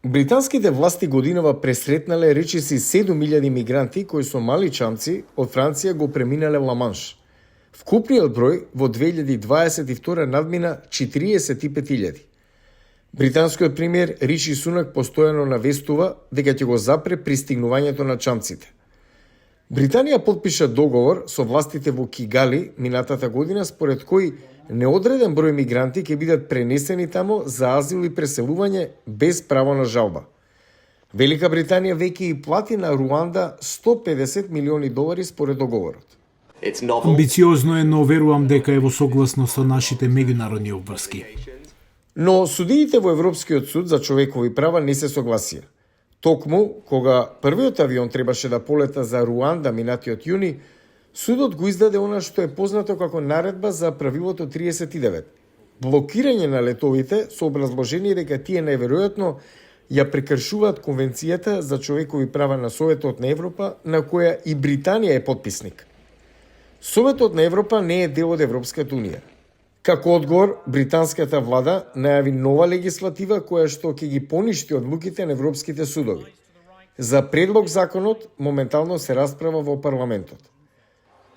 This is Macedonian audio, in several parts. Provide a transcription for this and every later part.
Британските власти годинава пресретнале речиси 7.000 мигранти кои со мали чамци од Франција го преминале Ла-Манш. Вкупниот број во 2022 надмина 45.000. Британскиот премиер Риши Сунак постојано навестува дека ќе го запре пристигнувањето на чамците. Британија потпиша договор со властите во Кигали минатата година според кој неодреден број мигранти ќе бидат пренесени тамо за азил и преселување без право на жалба. Велика Британија веќе и плати на Руанда $150 милиони според договорот. Амбициозно е, но верувам дека е во согласност со нашите меѓународни обврски. Но судиите во Европскиот суд за човекови права не се согласија. Токму, кога првиот авион требаше да полета за Руанда минатиот јуни, судот го издаде она што е познато како наредба за правилото 39. Блокирање на летовите со образложение дека тие најверојатно ја прекршуваат Конвенцијата за човекови права на Советот на Европа, на која и Британија е потписник. Советот на Европа не е дел од Европската Унија. Како одговор, британската влада најави нова легислатива која што ќе ги поништи одлуките на европските судови. За предлог законот моментално се расправа во парламентот.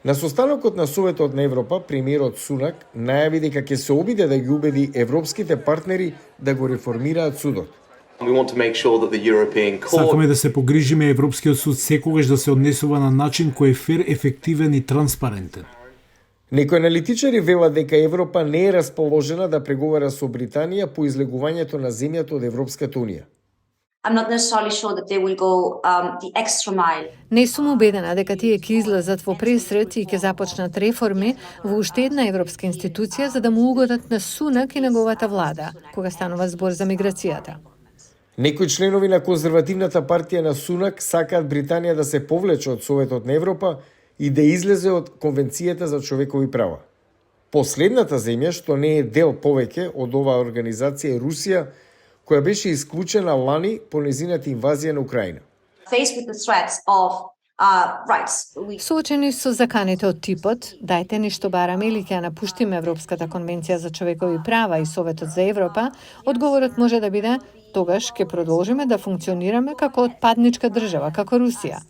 На состанокот на Советот на Европа, премиерот Сунак најави дека ќе се обиде да ги убеди европските партнери да го реформираат судот. Сакаме да се погрижиме Европскиот суд секогаш да се однесува на начин кој е фер, ефективен и транспарентен. Некои аналитичари велат дека Европа не е расположена да преговара со Британија по излегувањето на земјата од Европската Унија. Не сум убедена дека тие ќе излезат во пресрет и ќе започнат реформи во уште една европска институција за да му угодат на Сунак и неговата влада, кога станува збор за миграцијата. Некои членови на конзервативната партија на Сунак сакаат Британија да се повлече од Советот на Европа и да излезе од Конвенцијата за човекови права. Последната земја што не е дел повеќе од оваа организација е Русија, која беше исклучена лани по незината инвазија на Украина. Соочени со заканите од типот, дајте ни што бараме или ќе напуштиме Европската конвенција за човекови права и Советот за Европа, одговорот може да биде тогаш ќе продолжиме да функционираме како отпадничка држава, како Русија.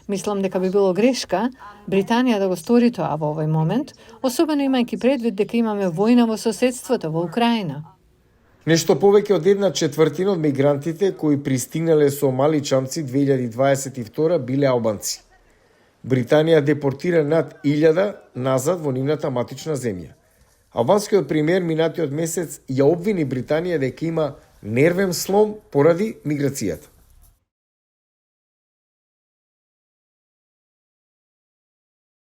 Мислам дека би било грешка Британија да го стори тоа во овој момент, особено имајќи предвид дека имаме војна во соседството во Украина. Нешто повеќе од 1/4 од мигрантите кои пристигнале со мали чамци 2022 биле албанци. Британија депортира над 1000 назад во нивната матична земја. Албанскиот премиер минатиот месец ја обвини Британија дека има нервен слом поради миграцијата.